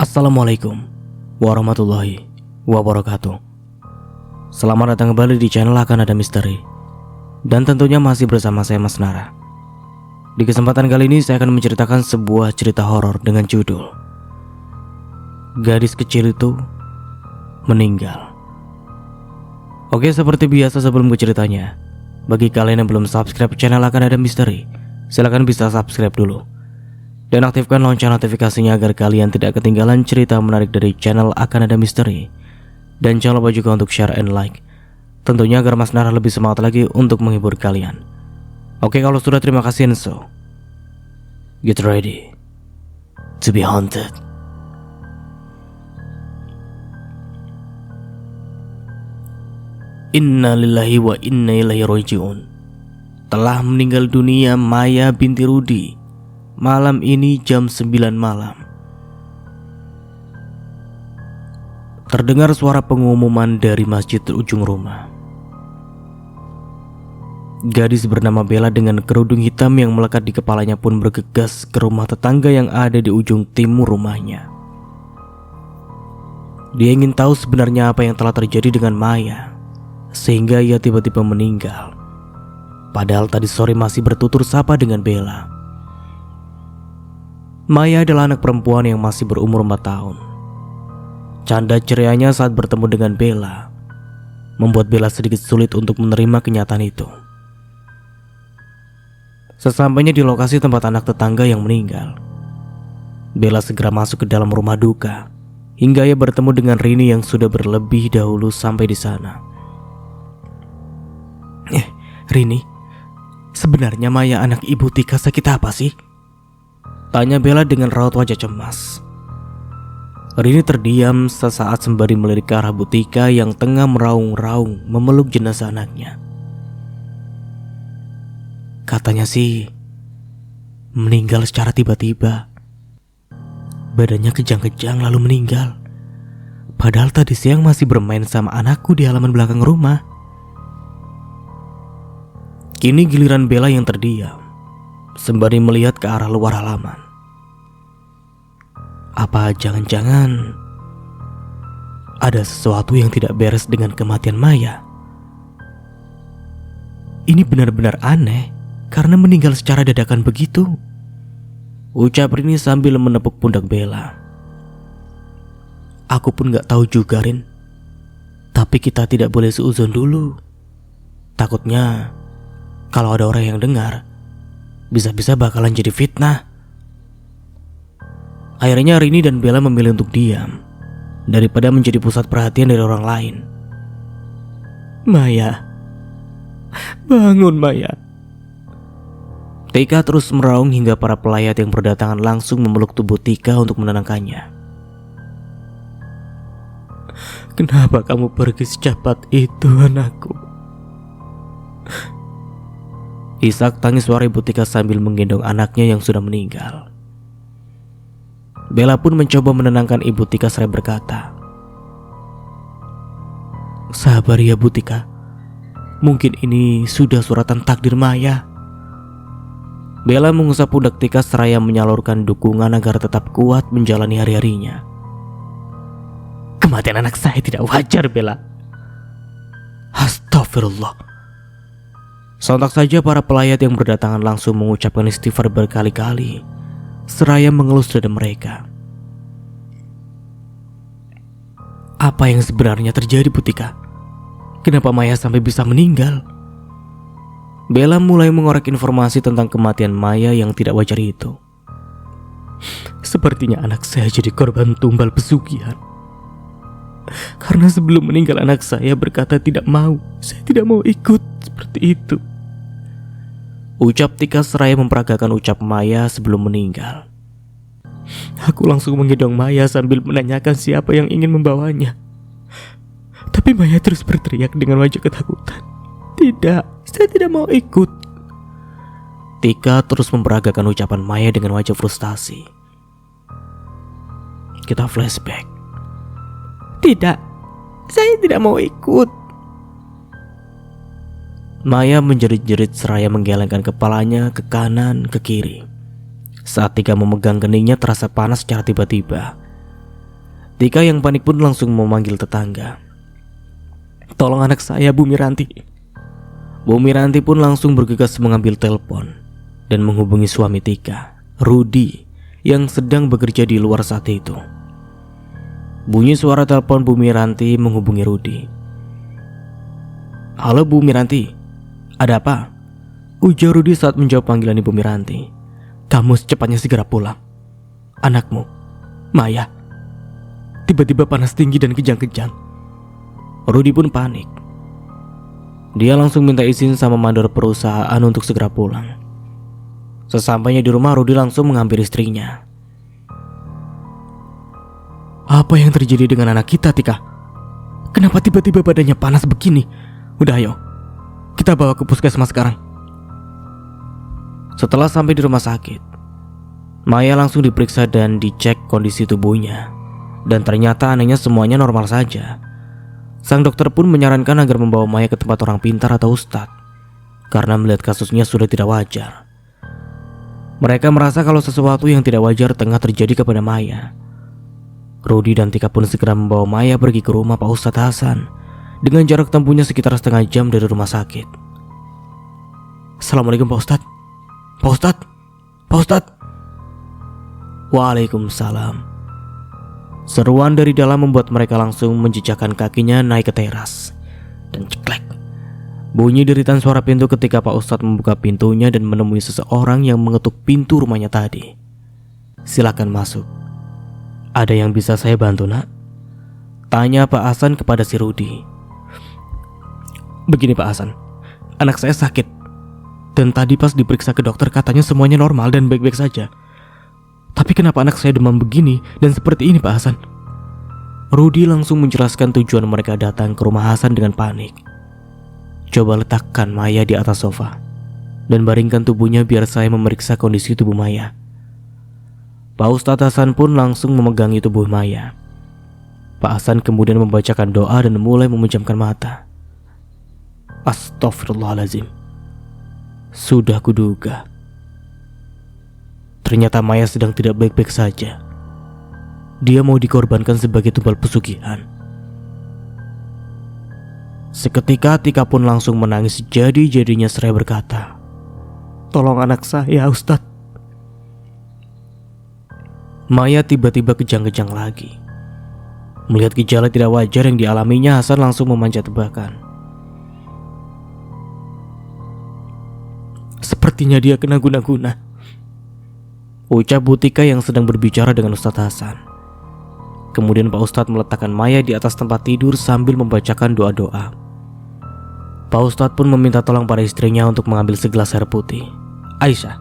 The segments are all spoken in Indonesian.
Assalamualaikum warahmatullahi wabarakatuh. Selamat datang kembali di channel Akan Ada Misteri. Dan tentunya masih bersama saya Mas Nara. Di kesempatan kali ini saya akan menceritakan sebuah cerita horor dengan judul Gadis Kecil Itu Meninggal. Oke, seperti biasa sebelum ke ceritanya, bagi kalian yang belum subscribe channel Akan Ada Misteri, silahkan bisa subscribe dulu dan aktifkan lonceng notifikasinya agar kalian tidak ketinggalan cerita menarik dari channel Akan Ada Misteri. Dan jangan lupa juga untuk share and like, tentunya agar Mas Nara lebih semangat lagi untuk menghibur kalian. Oke, kalau sudah, terima kasih, and so get ready to be haunted. Inna lillahi wa inna ilaihi raji'un. Telah meninggal dunia Maya binti Rudi malam ini jam 9 malam. Terdengar suara pengumuman dari masjid ujung rumah. Gadis bernama Bella dengan kerudung hitam yang melekat di kepalanya pun bergegas ke rumah tetangga yang ada di ujung timur rumahnya. Dia ingin tahu sebenarnya apa yang telah terjadi dengan Maya sehingga ia tiba-tiba meninggal. Padahal tadi sore masih bertutur sapa dengan Bella. Maya adalah anak perempuan yang masih berumur 4 tahun. Canda cerianya saat bertemu dengan Bella membuat Bella sedikit sulit untuk menerima kenyataan itu. Sesampainya di lokasi tempat anak tetangga yang meninggal, Bella segera masuk ke dalam rumah duka hingga ia bertemu dengan Rini yang sudah berlebih dahulu sampai di sana. Rini, sebenarnya Maya anak Ibu Tika sakit apa sih? Tanya Bella dengan raut wajah cemas. Rini terdiam sesaat sembari melirik ke arah Bu Tika yang tengah meraung-raung memeluk jenazah anaknya. Katanya sih meninggal secara tiba-tiba. Badannya kejang-kejang lalu meninggal. Padahal tadi siang masih bermain sama anakku di halaman belakang rumah. Kini giliran Bella yang terdiam sembari melihat ke arah luar halaman. Apa jangan-jangan ada sesuatu yang tidak beres dengan kematian Maya? Ini benar-benar aneh karena meninggal secara dadakan begitu, ucap Rini sambil menepuk pundak Bella. Aku pun gak tahu juga, Rin. Tapi kita tidak boleh seuzon dulu. Takutnya kalau ada orang yang dengar, bisa-bisa bakalan jadi fitnah. Akhirnya Rini dan Bella memilih untuk diam daripada menjadi pusat perhatian dari orang lain. Maya, bangun Maya. Tika terus meraung hingga para pelayat yang berdatangan langsung memeluk tubuh Tika untuk menenangkannya. Kenapa kamu pergi secepat itu, anakku? Isak tangis suara Ibu Tika sambil menggendong anaknya yang sudah meninggal. Bella pun mencoba menenangkan Ibu Tika seraya berkata, sabar ya Bu Tika, mungkin ini sudah suratan takdir Maya. Bella mengusap pundak Tika seraya menyalurkan dukungan agar tetap kuat menjalani hari-harinya. Kematian anak saya tidak wajar, Bella. Astagfirullah. Sontak saja para pelayat yang berdatangan langsung mengucapkan istighfar berkali-kali seraya mengelus dada mereka. Apa yang sebenarnya terjadi, Bu Tika? Kenapa Maya sampai bisa meninggal? Bella mulai mengorek informasi tentang kematian Maya yang tidak wajar itu. Sepertinya anak saya jadi korban tumbal pesugihan. Karena sebelum meninggal anak saya berkata saya tidak mau ikut seperti itu, ucap Tika seraya memperagakan ucap Maya sebelum meninggal. Aku langsung menggendong Maya sambil menanyakan siapa yang ingin membawanya. Tapi Maya terus berteriak dengan wajah ketakutan. Tidak, saya tidak mau ikut. Tika terus memperagakan ucapan Maya dengan wajah frustasi. Kita flashback. Tidak, saya tidak mau ikut. Maya menjerit-jerit seraya menggelengkan kepalanya ke kanan ke kiri. Saat Tika memegang keningnya terasa panas secara tiba-tiba. Tika yang panik pun langsung memanggil tetangga. "Tolong anak saya, Bu Miranti." Bu Miranti pun langsung bergegas mengambil telepon dan menghubungi suami Tika, Rudi, yang sedang bekerja di luar saat itu. Bunyi suara telepon Bu Miranti menghubungi Rudi. "Halo Bu Miranti, ada apa?" ujar Rudi saat menjawab panggilan Ibu Miranti. "Kamu secepatnya segera pulang. Anakmu, Maya, tiba-tiba panas tinggi dan kejang-kejang." Rudi pun panik. Dia langsung minta izin sama mandor perusahaan untuk segera pulang. Sesampainya di rumah, Rudi langsung menghampiri istrinya. "Apa yang terjadi dengan anak kita, Tika? Kenapa tiba-tiba badannya panas begini? Udah ayo, kita bawa ke puskesmas sekarang." Setelah sampai di rumah sakit, Maya langsung diperiksa dan dicek kondisi tubuhnya. Dan ternyata anehnya semuanya normal saja. Sang dokter pun menyarankan agar membawa Maya ke tempat orang pintar atau ustadz, karena melihat kasusnya sudah tidak wajar. Mereka merasa kalau sesuatu yang tidak wajar tengah terjadi kepada Maya. Rudi dan Tika pun segera membawa Maya pergi ke rumah Pak Ustadz Hasan dengan jarak tempuhnya sekitar setengah jam dari rumah sakit. "Assalamualaikum Pak Ustadz. Pak Ustadz, Pak Ustadz." "Waalaikumsalam." Seruan dari dalam membuat mereka langsung menjejakkan kakinya naik ke teras. Dan ceklek, bunyi deritan suara pintu ketika Pak Ustadz membuka pintunya dan menemui seseorang yang mengetuk pintu rumahnya tadi. "Silakan masuk. Ada yang bisa saya bantu, Nak?" tanya Pak Hasan kepada si Rudi. "Begini Pak Hasan, anak saya sakit. Dan tadi pas diperiksa ke dokter katanya semuanya normal dan baik-baik saja. Tapi kenapa anak saya demam begini dan seperti ini Pak Hasan?" Rudi langsung menjelaskan tujuan mereka datang ke rumah Hasan dengan panik. "Coba letakkan Maya di atas sofa dan baringkan tubuhnya biar saya memeriksa kondisi tubuh Maya." Pak Ustadz Hasan pun langsung memegangi tubuh Maya. Pak Hasan kemudian membacakan doa dan mulai memejamkan mata. Astagfirullahaladzim. Sudah kuduga. Ternyata Maya sedang tidak baik-baik saja. Dia mau dikorbankan sebagai tumbal pesugihan. Seketika Tika pun langsung menangis jadi-jadinya seraya berkata, "Tolong anak saya, Ustadz." Maya tiba-tiba kejang-kejang lagi. Melihat gejala tidak wajar yang dialaminya, Hasan langsung memanjat tebakan. "Sepertinya dia kena guna-guna," ucap Bu Tika yang sedang berbicara dengan Ustadz Hasan. Kemudian Pak Ustadz meletakkan Maya di atas tempat tidur sambil membacakan doa-doa. Pak Ustadz pun meminta tolong pada istrinya untuk mengambil segelas air putih. "Aisyah,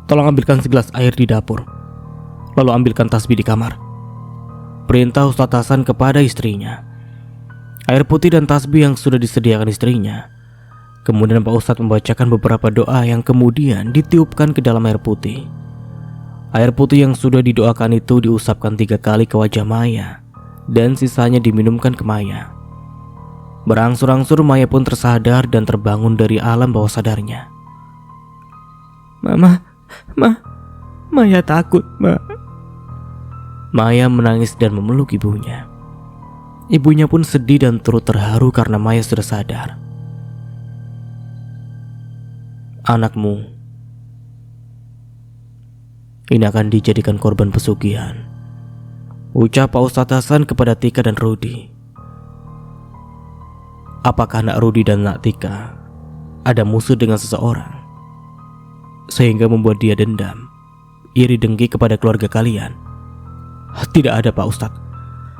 tolong ambilkan segelas air di dapur. Lalu ambilkan tasbih di kamar," perintah Ustadz Hasan kepada istrinya. Air putih dan tasbih yang sudah disediakan istrinya. Kemudian Pak Ustadz membacakan beberapa doa yang kemudian ditiupkan ke dalam air putih. Air putih yang sudah didoakan itu diusapkan 3 kali ke wajah Maya dan sisanya diminumkan ke Maya. Berangsur-angsur Maya pun tersadar dan terbangun dari alam bawah sadarnya. Maya takut, Ma." Maya menangis dan memeluk ibunya. Ibunya pun sedih dan turut terharu karena Maya sudah sadar. "Anakmu ini akan dijadikan korban pesugihan," ucap Pak Ustadz Hasan kepada Tika dan Rudi. Apakah anak Rudi dan anak Tika ada musuh dengan seseorang sehingga membuat dia dendam, iri dengki kepada keluarga kalian? "Tidak ada Pak Ustadz.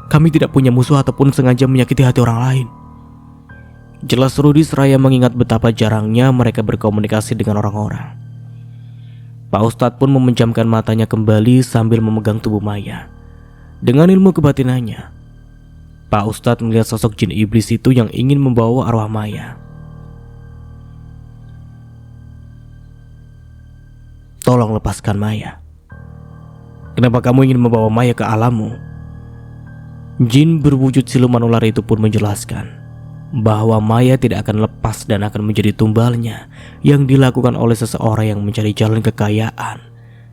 Kami tidak punya musuh ataupun sengaja menyakiti hati orang lain," jelas Rudi seraya mengingat betapa jarangnya mereka berkomunikasi dengan orang-orang. Pak Ustadz pun memejamkan matanya kembali sambil memegang tubuh Maya. Dengan ilmu kebatinannya, Pak Ustadz melihat sosok jin iblis itu yang ingin membawa arwah Maya. "Tolong lepaskan Maya. Kenapa kamu ingin membawa Maya ke alammu?" Jin berwujud siluman ular itu pun menjelaskan bahwa Maya tidak akan lepas dan akan menjadi tumbalnya yang dilakukan oleh seseorang yang mencari jalan kekayaan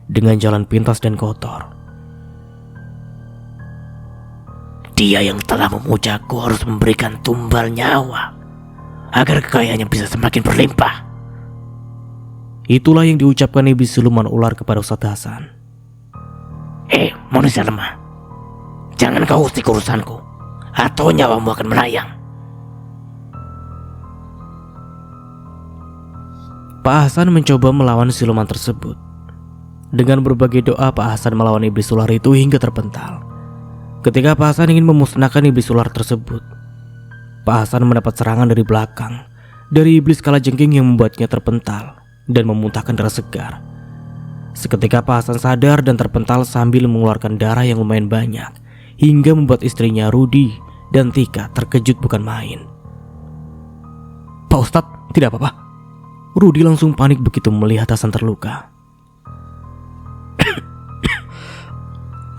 dengan jalan pintas dan kotor. Dia yang telah memujaku harus memberikan tumbal nyawa agar kekayaannya bisa semakin berlimpah. Itulah yang diucapkan iblis siluman ular kepada Ustadz Hasan. Manusia lemah, jangan kau usik urusanku, atau nyawamu akan melayang. Pak Hasan mencoba melawan siluman tersebut. Dengan berbagai doa, Pak Hasan melawan iblis ular itu hingga terpental. Ketika Pak Hasan ingin memusnahkan iblis ular tersebut, Pak Hasan mendapat serangan dari belakang dari iblis kalajengking yang membuatnya terpental dan memuntahkan darah segar. Seketika Pak Hasan sadar dan terpental sambil mengeluarkan darah yang lumayan banyak, hingga membuat istrinya Rudi dan Tika terkejut bukan main. "Pak Ustadz, tidak apa-apa?" Rudi langsung panik begitu melihat Hasan terluka.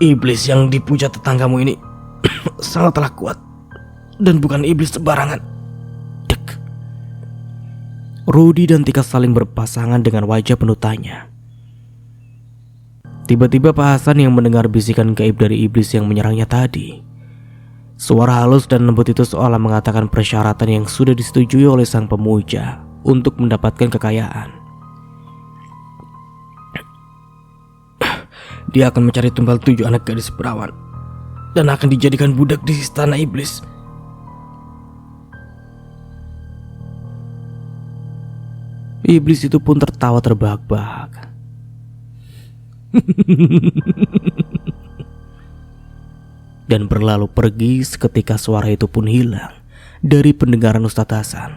"Iblis yang dipuja tetanggamu ini sangatlah kuat dan bukan iblis sembarangan." Dek. Rudi dan Tika saling berpasangan dengan wajah penuh tanya. Tiba-tiba Pak Hasan yang mendengar bisikan gaib dari iblis yang menyerangnya tadi. Suara halus dan lembut itu seolah mengatakan persyaratan yang sudah disetujui oleh sang pemuja untuk mendapatkan kekayaan. "Dia akan mencari tumbal 7 anak gadis perawan dan akan dijadikan budak di istana iblis." Iblis itu pun tertawa terbahak-bahak. Dan berlalu pergi seketika suara itu pun hilang dari pendengaran Ustadz Hasan.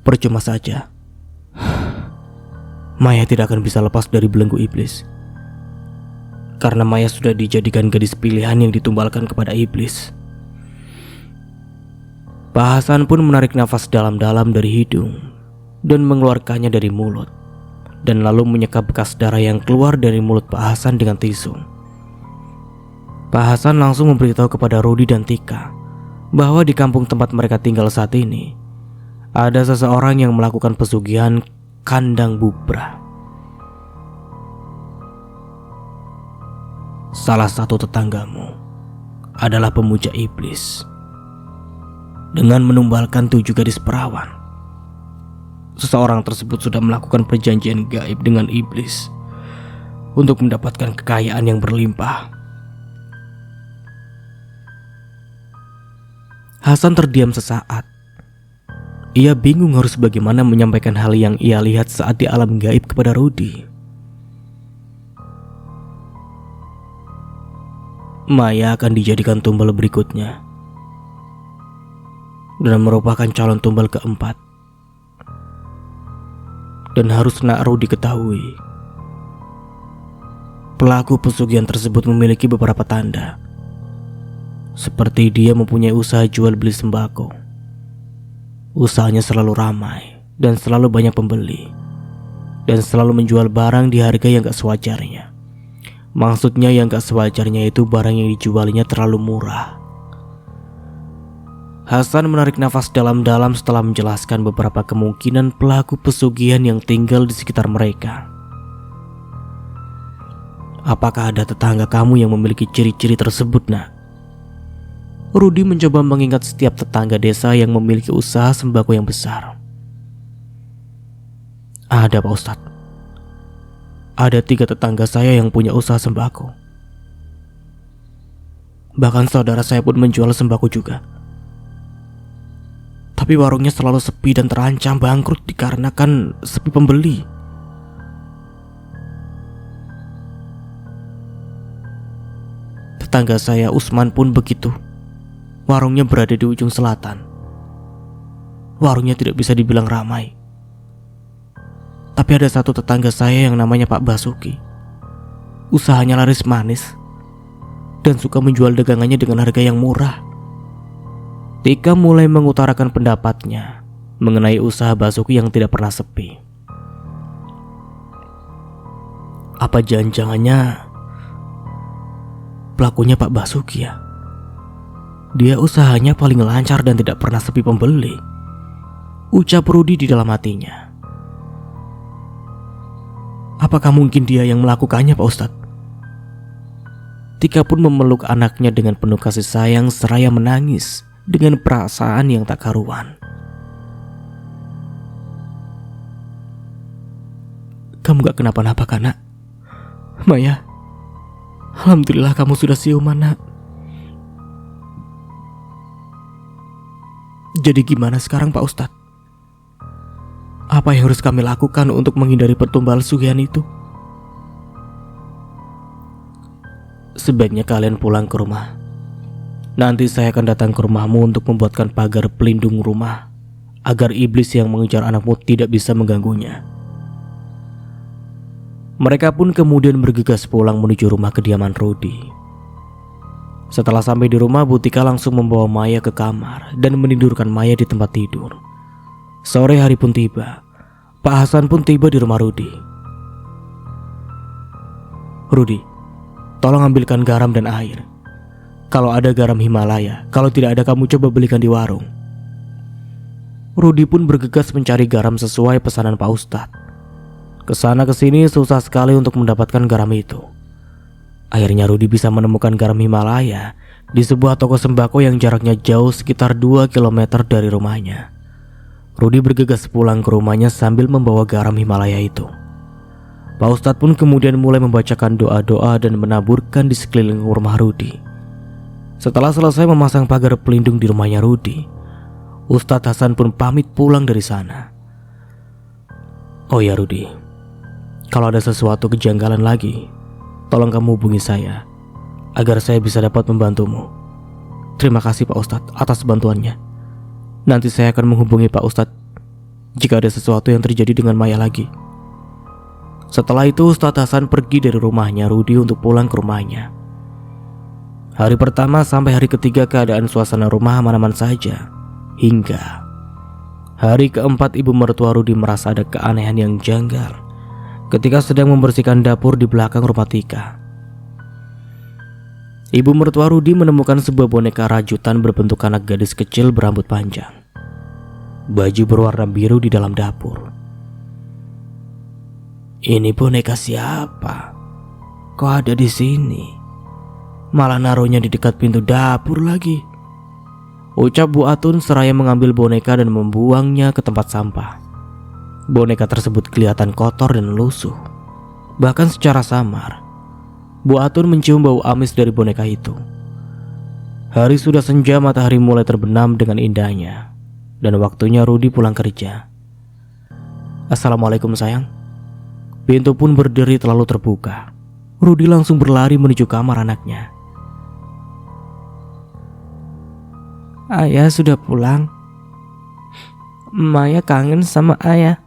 Percuma saja. Maya tidak akan bisa lepas dari belenggu iblis. Karena Maya sudah dijadikan gadis pilihan yang ditumbalkan kepada iblis. Pak Hasan pun menarik nafas dalam-dalam dari hidung dan mengeluarkannya dari mulut, dan lalu menyeka bekas darah yang keluar dari mulut Pak Hasan dengan tisu. Pak Hasan langsung memberitahu kepada Rudi dan Tika bahwa di kampung tempat mereka tinggal saat ini ada seseorang yang melakukan pesugihan kandang bubra. Salah satu tetanggamu adalah pemuja iblis. Dengan menumbalkan 7 gadis perawan, seseorang tersebut sudah melakukan perjanjian gaib dengan iblis untuk mendapatkan kekayaan yang berlimpah. Hasan terdiam sesaat. Ia bingung harus bagaimana menyampaikan hal yang ia lihat saat di alam gaib kepada Rudi. Maya akan dijadikan tumbal berikutnya dan merupakan calon tumbal keempat. Dan harus nak Rudi ketahui, pelaku pesugihan tersebut memiliki beberapa tanda. Seperti dia mempunyai usaha jual beli sembako. Usahanya selalu ramai dan selalu banyak pembeli, dan selalu menjual barang di harga yang gak sewajarnya. Maksudnya yang gak sewajarnya itu barang yang dijualnya terlalu murah. Hasan menarik nafas dalam-dalam setelah menjelaskan beberapa kemungkinan pelaku pesugihan yang tinggal di sekitar mereka. "Apakah ada tetangga kamu yang memiliki ciri-ciri tersebut, nak?" Rudi mencoba mengingat setiap tetangga desa yang memiliki usaha sembako yang besar. "Ada, Pak Ustadz. Ada 3 tetangga saya yang punya usaha sembako. Bahkan saudara saya pun menjual sembako juga. Tapi warungnya selalu sepi dan terancam bangkrut dikarenakan sepi pembeli. Tetangga saya Usman pun begitu. Warungnya berada di ujung selatan. Warungnya tidak bisa dibilang ramai. Tapi ada satu tetangga saya yang namanya Pak Basuki. Usahanya laris manis dan suka menjual dagangannya dengan harga yang murah." Tika mulai mengutarakan pendapatnya mengenai usaha Basuki yang tidak pernah sepi. "Apa jangan-jangannya pelakunya Pak Basuki ya? Dia usahanya paling lancar dan tidak pernah sepi pembeli," ucap Rudi di dalam hatinya. "Apakah mungkin dia yang melakukannya, Pak Ustadz?" Tika pun memeluk anaknya dengan penuh kasih sayang seraya menangis dengan perasaan yang tak karuan. "Kamu gak kenapa-napa kan, Nak?" "Maya, alhamdulillah kamu sudah siuman, Nak." "Jadi gimana sekarang Pak Ustadz? Apa yang harus kami lakukan untuk menghindari pertumbal sugihan itu?" "Sebaiknya kalian pulang ke rumah. Nanti saya akan datang ke rumahmu untuk membuatkan pagar pelindung rumah agar iblis yang mengejar anakmu tidak bisa mengganggunya." Mereka pun kemudian bergegas pulang menuju rumah kediaman Rudi. Setelah sampai di rumah, Bu Tika langsung membawa Maya ke kamar dan menidurkan Maya di tempat tidur. Sore hari pun tiba. Pak Hasan pun tiba di rumah Rudi. "Rudi, tolong ambilkan garam dan air. Kalau ada garam Himalaya, kalau tidak ada kamu coba belikan di warung." Rudi pun bergegas mencari garam sesuai pesanan Pak Ustadz. Kesana kesini susah sekali untuk mendapatkan garam itu. Akhirnya Rudi bisa menemukan garam Himalaya di sebuah toko sembako yang jaraknya jauh sekitar 2 km dari rumahnya. Rudi bergegas pulang ke rumahnya sambil membawa garam Himalaya itu. Pak Ustadz pun kemudian mulai membacakan doa-doa dan menaburkan di sekeliling rumah Rudi. Setelah selesai memasang pagar pelindung di rumahnya Rudi, Ustadz Hasan pun pamit pulang dari sana. "Oh ya Rudi, kalau ada sesuatu kejanggalan lagi, tolong kamu hubungi saya agar saya bisa dapat membantumu." "Terima kasih Pak Ustadz atas bantuannya. Nanti saya akan menghubungi Pak Ustadz jika ada sesuatu yang terjadi dengan Maya lagi." Setelah itu Ustadz Hasan pergi dari rumahnya Rudi untuk pulang ke rumahnya. Hari pertama sampai hari ketiga keadaan suasana rumah aman-aman saja. Hingga hari keempat ibu mertua Rudi merasa ada keanehan yang janggal ketika sedang membersihkan dapur di belakang rumah Tika. Ibu mertua Rudi menemukan sebuah boneka rajutan berbentuk anak gadis kecil berambut panjang, baju berwarna biru di dalam dapur. "Ini boneka siapa? Kok ada di sini? Malah naruhnya di dekat pintu dapur lagi," ucap Bu Atun seraya mengambil boneka dan membuangnya ke tempat sampah. Boneka tersebut kelihatan kotor dan lusuh. Bahkan secara samar, Bu Atun mencium bau amis dari boneka itu. Hari sudah senja, matahari mulai terbenam dengan indahnya, dan waktunya Rudi pulang kerja. "Assalamualaikum sayang." Pintu pun berderi terlalu terbuka. Rudi langsung berlari menuju kamar anaknya. "Ayah sudah pulang. Maya kangen sama ayah,"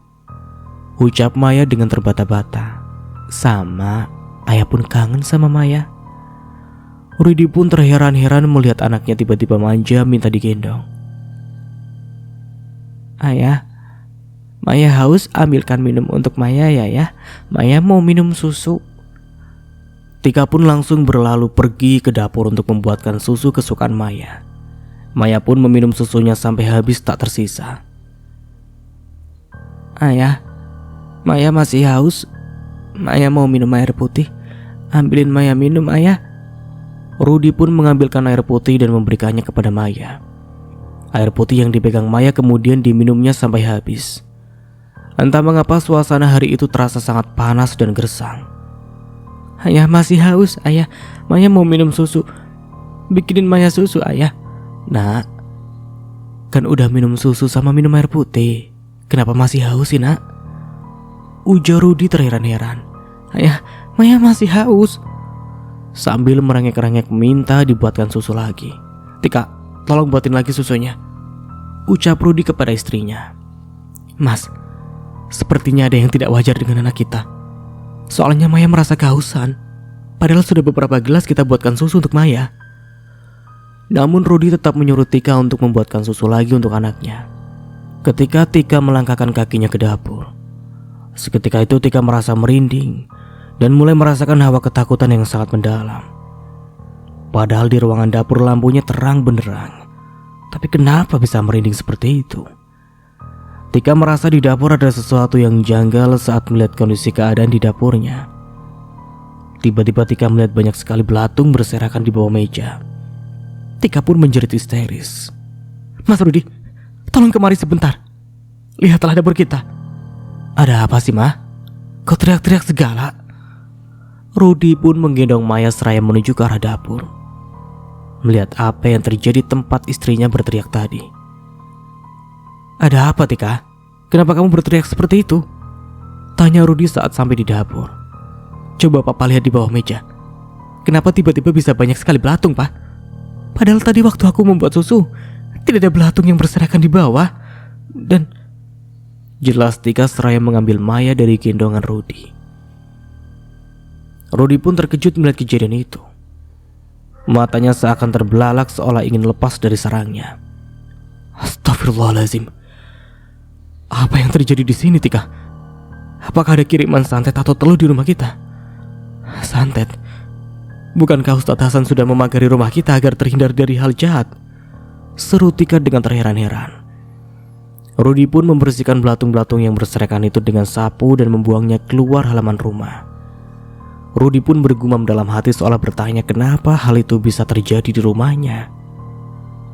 ucap Maya dengan terbata-bata. "Sama, ayah pun kangen sama Maya." Rudi pun terheran-heran melihat anaknya tiba-tiba manja minta digendong. "Ayah, Maya haus, ambilkan minum untuk Maya ya. Maya mau minum susu." Tika pun langsung berlalu pergi ke dapur untuk membuatkan susu kesukaan Maya. Maya pun meminum susunya sampai habis tak tersisa. "Ayah, Maya masih haus. Maya mau minum air putih. Ambilin Maya minum, ayah." Rudi pun mengambilkan air putih dan memberikannya kepada Maya. Air putih yang dipegang Maya kemudian diminumnya sampai habis. Entah mengapa suasana hari itu terasa sangat panas dan gersang. "Ayah masih haus, ayah. Maya mau minum susu. Bikinin Maya susu, ayah." "Nak, kan udah minum susu sama minum air putih. Kenapa masih haus sih, Nak?" ujar Rudi terheran-heran. "Ayah, Maya masih haus." Sambil merengek-rengek minta dibuatkan susu lagi. "Tika, tolong buatin lagi susunya," ucap Rudi kepada istrinya. "Mas, sepertinya ada yang tidak wajar dengan anak kita. Soalnya Maya merasa kehausan, padahal sudah beberapa gelas kita buatkan susu untuk Maya." Namun Rudi tetap menyuruh Tika untuk membuatkan susu lagi untuk anaknya. Ketika Tika melangkahkan kakinya ke dapur, seketika itu Tika merasa merinding dan mulai merasakan hawa ketakutan yang sangat mendalam. Padahal di ruangan dapur lampunya terang benderang, tapi kenapa bisa merinding seperti itu? Tika merasa di dapur ada sesuatu yang janggal saat melihat kondisi keadaan di dapurnya. Tiba-tiba Tika melihat banyak sekali belatung berserakan di bawah meja. Tika pun menjerit histeris. "Mas Rudi, tolong kemari sebentar. Lihatlah dapur kita." "Ada apa sih, Ma? Kau teriak-teriak segala?" Rudi pun menggendong Maya seraya menuju ke arah dapur. Melihat apa yang terjadi tempat istrinya berteriak tadi. "Ada apa, Tika? Kenapa kamu berteriak seperti itu?" tanya Rudi saat sampai di dapur. "Coba Papa lihat di bawah meja. Kenapa tiba-tiba bisa banyak sekali belatung, Pak? Padahal tadi waktu aku membuat susu, tidak ada belatung yang berserakan di bawah." Dan jelas Tika seraya mengambil Maya dari gendongan Rudi. Rudi pun terkejut melihat kejadian itu. Matanya seakan terbelalak seolah ingin lepas dari sarangnya. "Astagfirullahaladzim. Apa yang terjadi di sini, Tika? Apakah ada kiriman santet atau telur di rumah kita?" "Santet? Bukankah Ustadz Hasan sudah memagari rumah kita agar terhindar dari hal jahat?" seru Tika dengan terheran-heran. Rudi pun membersihkan belatung-belatung yang berserakan itu dengan sapu dan membuangnya keluar halaman rumah. Rudi pun bergumam dalam hati seolah bertanya kenapa hal itu bisa terjadi di rumahnya.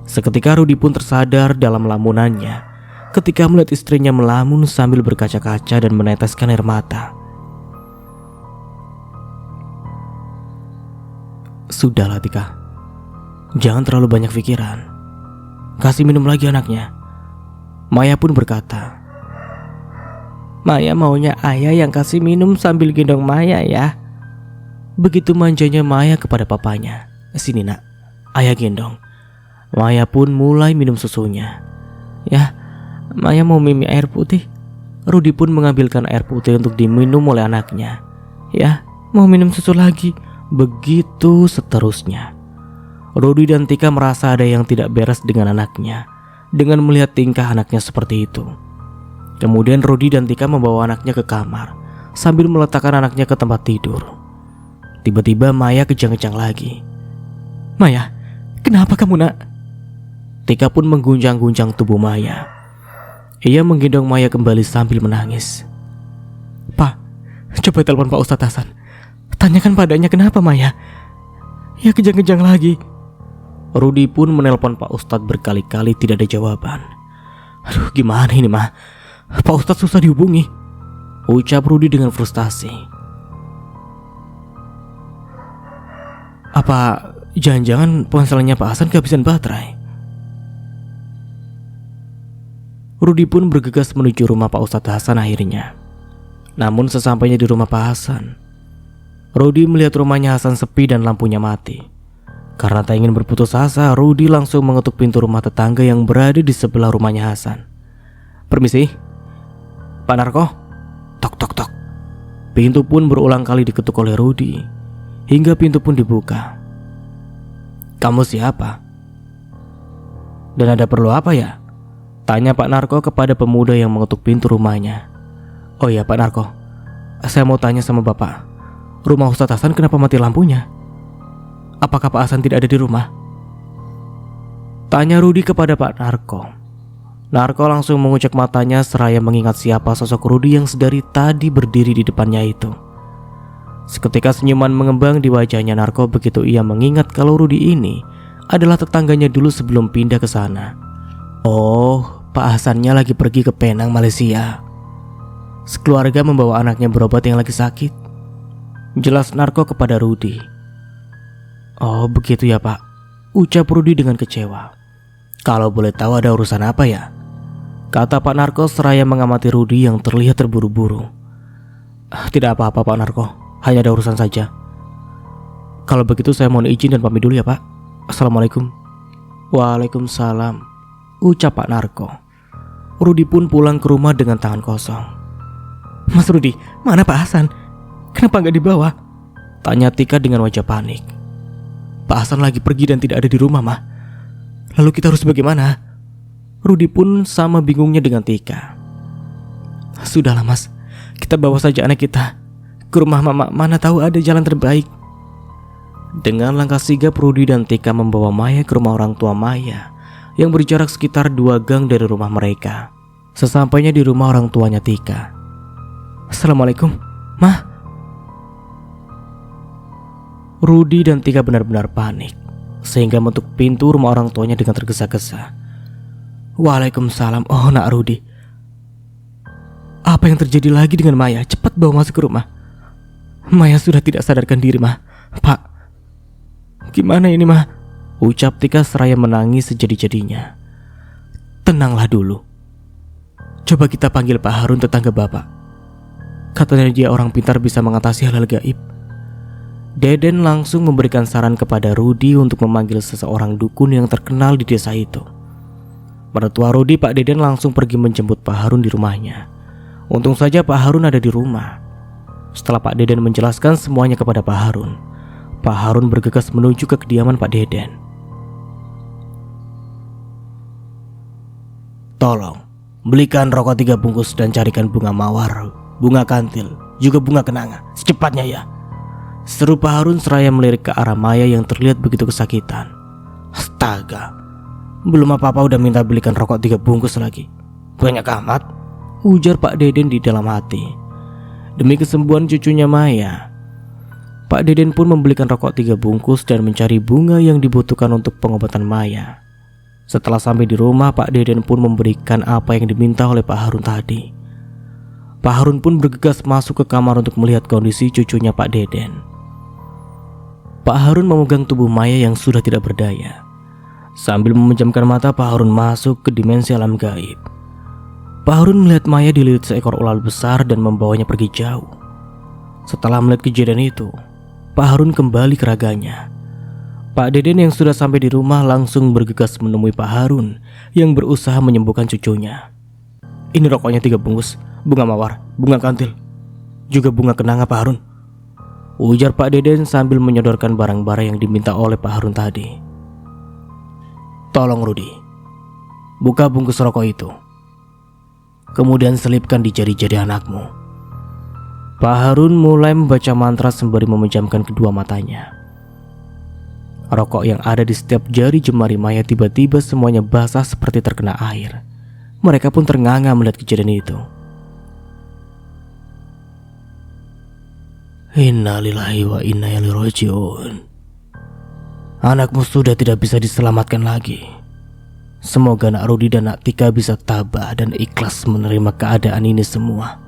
Seketika Rudi pun tersadar dalam lamunannya ketika melihat istrinya melamun sambil berkaca-kaca dan meneteskan air mata. "Sudahlah Tika, jangan terlalu banyak pikiran. Kasih minum lagi anaknya." Maya pun berkata. "Maya maunya ayah yang kasih minum sambil gendong Maya ya." Begitu manjanya Maya kepada papanya. "Sini nak, ayah gendong." Maya pun mulai minum susunya. "Ya, Maya mau minum air putih." Rudi pun mengambilkan air putih untuk diminum oleh anaknya. "Ya, mau minum susu lagi." Begitu seterusnya. Rudi dan Tika merasa ada yang tidak beres dengan anaknya dengan melihat tingkah anaknya seperti itu. Kemudian Rudi dan Tika membawa anaknya ke kamar sambil meletakkan anaknya ke tempat tidur. Tiba-tiba Maya kejang-kejang lagi. "Maya, kenapa kamu nak?" Tika pun mengguncang-guncang tubuh Maya. Ia menggendong Maya kembali sambil menangis. "Pak, coba telepon Pak Ustadz Hasan. Tanyakan padanya kenapa Maya. Ia kejang-kejang lagi." Rudi pun menelpon Pak Ustadz berkali-kali tidak ada jawaban. "Aduh, gimana ini mah? Pak Ustadz susah dihubungi," ucap Rudi dengan frustasi. "Apa jangan-jangan ponselnya Pak Hasan kehabisan baterai?" Rudi pun bergegas menuju rumah Pak Ustadz Hasan akhirnya. Namun sesampainya di rumah Pak Hasan, Rudi melihat rumahnya Hasan sepi dan lampunya mati. Karena tak ingin berputus asa, Rudi langsung mengetuk pintu rumah tetangga yang berada di sebelah rumahnya Hasan. "Permisi, Pak Narko." Tok tok tok. Pintu pun berulang kali diketuk oleh Rudi hingga pintu pun dibuka. "Kamu siapa? Dan ada perlu apa ya?" tanya Pak Narko kepada pemuda yang mengetuk pintu rumahnya. "Oh ya Pak Narko, saya mau tanya sama Bapak. Rumah Ustadz Hasan kenapa mati lampunya? Apakah Pak Hasan tidak ada di rumah?" tanya Rudi kepada Pak Narko. Narko langsung mengucek matanya seraya mengingat siapa sosok Rudi yang sedari tadi berdiri di depannya itu. Seketika senyuman mengembang di wajahnya Narko begitu ia mengingat kalau Rudi ini adalah tetangganya dulu sebelum pindah ke sana. Oh, Pak Hasannya lagi pergi ke Penang, Malaysia. Sekeluarga membawa anaknya berobat yang lagi sakit, jelas Narko kepada Rudi. "Oh begitu ya Pak," ucap Rudi dengan kecewa. "Kalau boleh tahu ada urusan apa ya?" kata Pak Narko seraya mengamati Rudi yang terlihat terburu-buru. "Tidak apa-apa Pak Narko, hanya ada urusan saja." "Kalau begitu saya mohon izin dan pamit dulu ya Pak. Assalamualaikum." "Waalaikumsalam," ucap Pak Narko. Rudi pun pulang ke rumah dengan tangan kosong. "Mas Rudi, mana Pak Hasan? Kenapa nggak dibawa?" tanya Tika dengan wajah panik. "Pak Hasan lagi pergi dan tidak ada di rumah, Mah. Lalu kita harus bagaimana?" Rudi pun sama bingungnya dengan Tika. "Sudahlah Mas, kita bawa saja anak kita ke rumah Mama, mana tahu ada jalan terbaik." Dengan langkah sigap Rudi dan Tika membawa Maya ke rumah orang tua Maya yang berjarak sekitar 2 gang dari rumah mereka. Sesampainya di rumah orang tuanya Tika. "Assalamualaikum, Mah." Rudi dan Tika benar-benar panik, sehingga mengetuk pintu rumah orang tuanya dengan tergesa-gesa. Waalaikumsalam. Oh, nak Rudi. Apa yang terjadi lagi dengan Maya? Cepat bawa masuk ke rumah. Maya sudah tidak sadarkan diri, Mah. Pak, gimana ini, Mah? Ucap Tika seraya menangis sejadi-jadinya. Tenanglah dulu. Coba kita panggil Pak Harun, tetangga Bapak. Katanya dia orang pintar, bisa mengatasi hal-hal gaib. Deden langsung memberikan saran kepada Rudi untuk memanggil seseorang dukun yang terkenal di desa itu. Mertua Rudi, Pak Deden, langsung pergi menjemput Pak Harun di rumahnya. Untung saja Pak Harun ada di rumah. Setelah Pak Deden menjelaskan semuanya kepada Pak Harun bergegas menuju ke kediaman Pak Deden. Tolong, belikan rokok 3 bungkus dan carikan bunga mawar, bunga kantil, juga bunga kenanga, secepatnya ya. Seru Pak Harun seraya melirik ke arah Maya yang terlihat begitu kesakitan. Astaga, belum apa-apa udah minta belikan rokok 3 bungkus lagi. Banyak amat, ujar Pak Deden di dalam hati. Demi kesembuhan cucunya Maya, Pak Deden pun membelikan rokok 3 bungkus dan mencari bunga yang dibutuhkan untuk pengobatan Maya. Setelah sampai di rumah, Pak Deden pun memberikan apa yang diminta oleh Pak Harun tadi. Pak Harun pun bergegas masuk ke kamar untuk melihat kondisi cucunya Pak Deden. Pak Harun memegang tubuh Maya yang sudah tidak berdaya. Sambil memejamkan mata, Pak Harun masuk ke dimensi alam gaib. Pak Harun melihat Maya dililit seekor ular besar dan membawanya pergi jauh. Setelah melihat kejadian itu, Pak Harun kembali ke raganya. Pak Deden yang sudah sampai di rumah langsung bergegas menemui Pak Harun yang berusaha menyembuhkan cucunya. Ini rokoknya 3 bungkus, bunga mawar, bunga kantil, juga bunga kenanga, Pak Harun, ujar Pak Deden sambil menyodorkan barang-barang yang diminta oleh Pak Harun tadi. Tolong Rudi, buka bungkus rokok itu, kemudian selipkan di jari-jari anakmu. Pak Harun mulai membaca mantra sembari memejamkan kedua matanya. Rokok yang ada di setiap jari jemari Maya tiba-tiba semuanya basah seperti terkena air. Mereka pun ternganga melihat kejadian itu. Innalillahi wa inna ilaihi raji'un. Anakmu sudah tidak bisa diselamatkan lagi. Semoga nak Rudi dan nak Tika bisa tabah dan ikhlas menerima keadaan ini semua.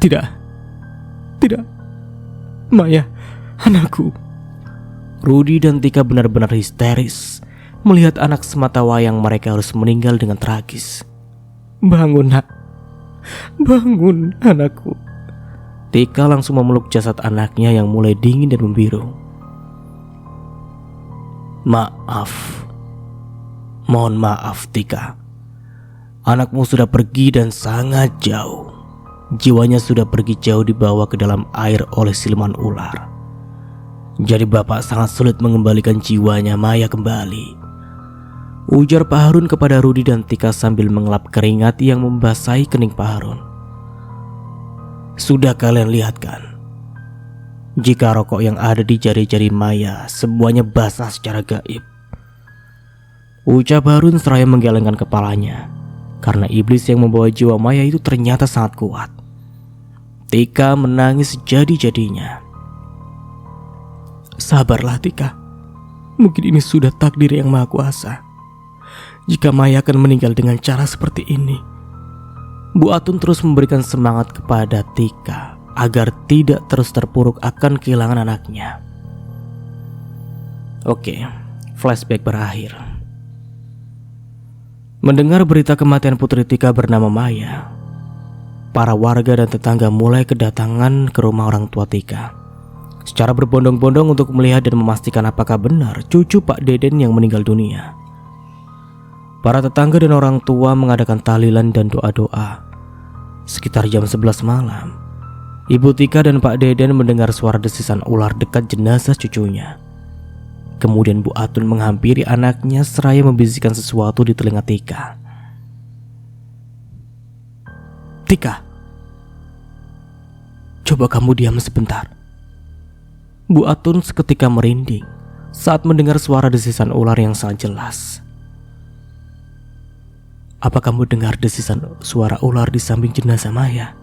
Tidak, Maya, anakku. Rudi dan Tika benar-benar histeris melihat anak sematawayang mereka harus meninggal dengan tragis. Bangun nak, bangun anakku. Tika langsung memeluk jasad anaknya yang mulai dingin dan membiru. Mohon maaf Tika. Anakmu sudah pergi dan sangat jauh. Jiwanya sudah pergi jauh dibawa ke dalam air oleh siluman ular. Jadi bapak sangat sulit mengembalikan jiwanya Maya kembali, ujar Pak Harun kepada Rudi dan Tika sambil mengelap keringat yang membasahi kening Pak Harun. Sudah kalian lihat kan? Jika rokok yang ada di jari-jari Maya semuanya basah secara gaib, ucap Harun seraya menggelengkan kepalanya, karena iblis yang membawa jiwa Maya itu ternyata sangat kuat. Tika menangis jadi-jadinya. Sabarlah Tika, mungkin ini sudah takdir yang maha kuasa. Jika Maya akan meninggal dengan cara seperti ini. Bu Atun terus memberikan semangat kepada Tika agar tidak terus terpuruk akan kehilangan anaknya. Oke, flashback berakhir. Mendengar berita kematian putri Tika bernama Maya, para warga dan tetangga mulai kedatangan ke rumah orang tua Tika secara berbondong-bondong untuk melihat dan memastikan apakah benar cucu Pak Deden yang meninggal dunia. Para tetangga dan orang tua mengadakan tahlilan dan doa-doa. Sekitar jam 11 malam, Ibu Tika dan Pak Deden mendengar suara desisan ular dekat jenazah cucunya. Kemudian Bu Atun menghampiri anaknya seraya membisikkan sesuatu di telinga Tika. Tika, coba kamu diam sebentar. Bu Atun seketika merinding saat mendengar suara desisan ular yang sangat jelas. Apa kamu dengar desisan suara ular di samping jenazah Maya?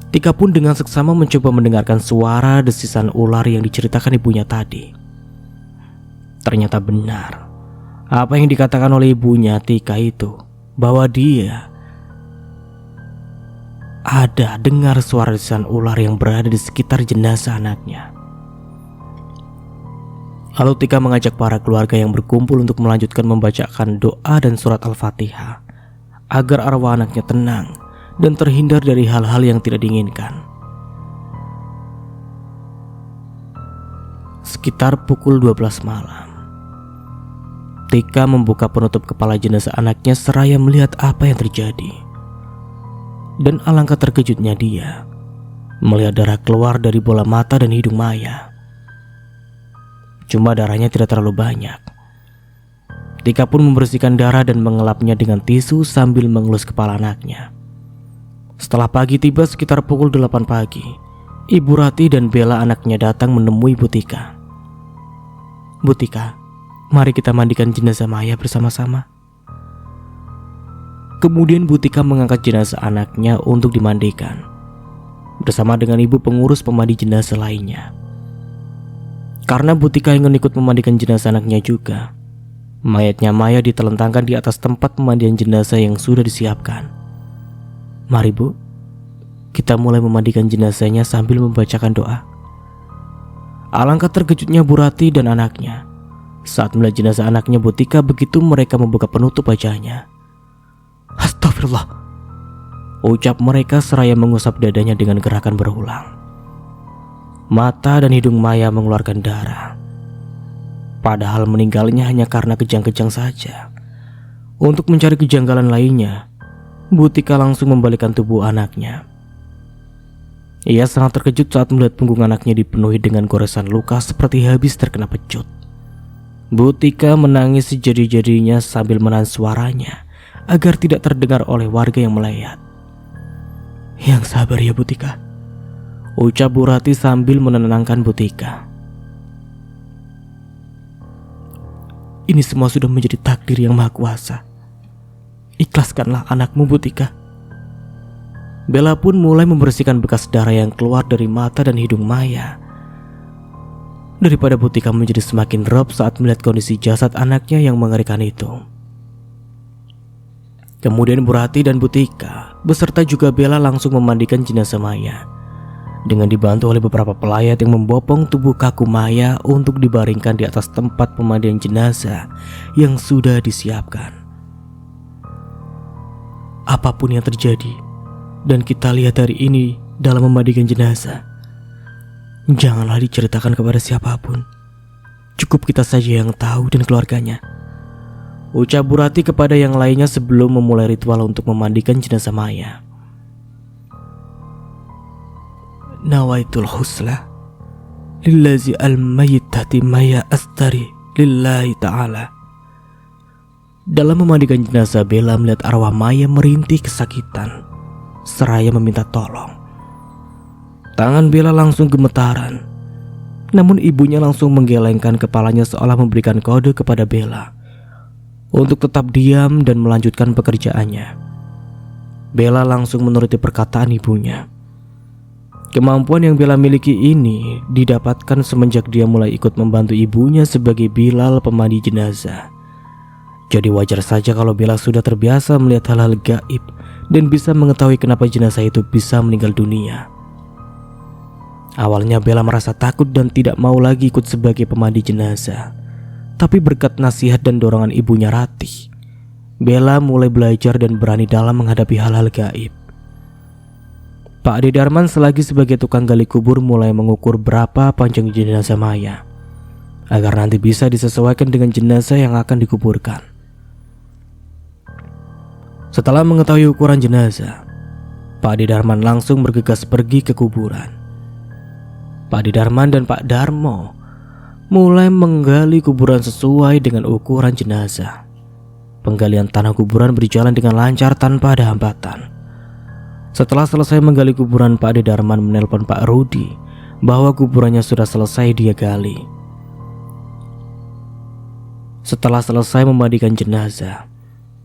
Tika pun dengan seksama mencoba mendengarkan suara desisan ular yang diceritakan ibunya tadi. Ternyata benar apa yang dikatakan oleh ibunya Tika itu, bahwa dia ada dengar suara desisan ular yang berada di sekitar jenazah anaknya. Lalu Tika mengajak para keluarga yang berkumpul untuk melanjutkan membacakan doa dan surat Al-Fatihah agar arwah anaknya tenang dan terhindar dari hal-hal yang tidak diinginkan. Sekitar pukul 12 malam, Tika membuka penutup kepala jenazah anaknya seraya melihat apa yang terjadi. Dan alangkah terkejutnya dia melihat darah keluar dari bola mata dan hidung Maya. Cuma darahnya tidak terlalu banyak. Tika pun membersihkan darah dan mengelapnya dengan tisu sambil mengelus kepala anaknya. Setelah pagi tiba sekitar pukul 8 pagi, Ibu Rati dan Bella anaknya datang menemui Bu Tika. Bu Tika, mari kita mandikan jenazah Maya bersama-sama. Kemudian Bu Tika mengangkat jenazah anaknya untuk dimandikan bersama dengan ibu pengurus pemandi jenazah lainnya. Karena Bu Tika ingin ikut memandikan jenazah anaknya juga, mayatnya Maya ditelentangkan di atas tempat pemandian jenazah yang sudah disiapkan. Mari Bu, kita mulai memandikan jenazahnya sambil membacakan doa. Alangkah terkejutnya Bu Rati dan anaknya saat melihat jenazah anaknya Bu Tika begitu mereka membuka penutup wajahnya. Astagfirullah, ucap mereka seraya mengusap dadanya dengan gerakan berulang. Mata dan hidung Maya mengeluarkan darah, padahal meninggalnya hanya karena kejang-kejang saja. Untuk mencari kejanggalan lainnya, Bu Tika langsung membalikkan tubuh anaknya. Ia sangat terkejut saat melihat punggung anaknya dipenuhi dengan goresan luka seperti habis terkena pecut. Bu Tika menangis sejadi-jadinya sambil menahan suaranya agar tidak terdengar oleh warga yang melayat. Yang sabar ya Bu Tika, ucap Bu Rati sambil menenangkan Bu Tika. Ini semua sudah menjadi takdir yang maha kuasa. Ikhlaskanlah anakmu Bu Tika. Bella pun mulai membersihkan bekas darah yang keluar dari mata dan hidung Maya. Daripada Bu Tika menjadi semakin drop saat melihat kondisi jasad anaknya yang mengerikan itu. Kemudian Bu Rati dan Bu Tika beserta juga Bella langsung memandikan jenazah Maya dengan dibantu oleh beberapa pelayat yang membopong tubuh kaku Maya untuk dibaringkan di atas tempat pemandian jenazah yang sudah disiapkan. Apapun yang terjadi dan kita lihat hari ini dalam memandikan jenazah, janganlah diceritakan kepada siapapun. Cukup kita saja yang tahu dan keluarganya, ucap Bu Rati kepada yang lainnya sebelum memulai ritual untuk memandikan jenazah Maya. Nawaitul husla lillazi al-mayyitati Maya astari lillahi ta'ala. Dalam memandikan jenazah, Bella melihat arwah Maya merintih kesakitan seraya meminta tolong. Tangan Bella langsung gemetaran, namun ibunya langsung menggelengkan kepalanya seolah memberikan kode kepada Bella untuk tetap diam dan melanjutkan pekerjaannya. Bella langsung menuruti perkataan ibunya. Kemampuan yang Bella miliki ini didapatkan semenjak dia mulai ikut membantu ibunya sebagai Bilal pemandi jenazah. Jadi wajar saja kalau Bella sudah terbiasa melihat hal-hal gaib dan bisa mengetahui kenapa jenazah itu bisa meninggal dunia. Awalnya Bella merasa takut dan tidak mau lagi ikut sebagai pemandi jenazah. Tapi berkat nasihat dan dorongan ibunya Rati, Bella mulai belajar dan berani dalam menghadapi hal-hal gaib. Pak Ade Darman selagi sebagai tukang gali kubur mulai mengukur berapa panjang jenazah Maya agar nanti bisa disesuaikan dengan jenazah yang akan dikuburkan. Setelah mengetahui ukuran jenazah, Pak Ade Darman langsung bergegas pergi ke kuburan. Pak Ade Darman dan Pak Darmo mulai menggali kuburan sesuai dengan ukuran jenazah. Penggalian tanah kuburan berjalan dengan lancar tanpa ada hambatan. Setelah selesai menggali kuburan, Pak Ade Darman menelpon Pak Rudi bahwa kuburannya sudah selesai dia gali. Setelah selesai memandikan jenazah,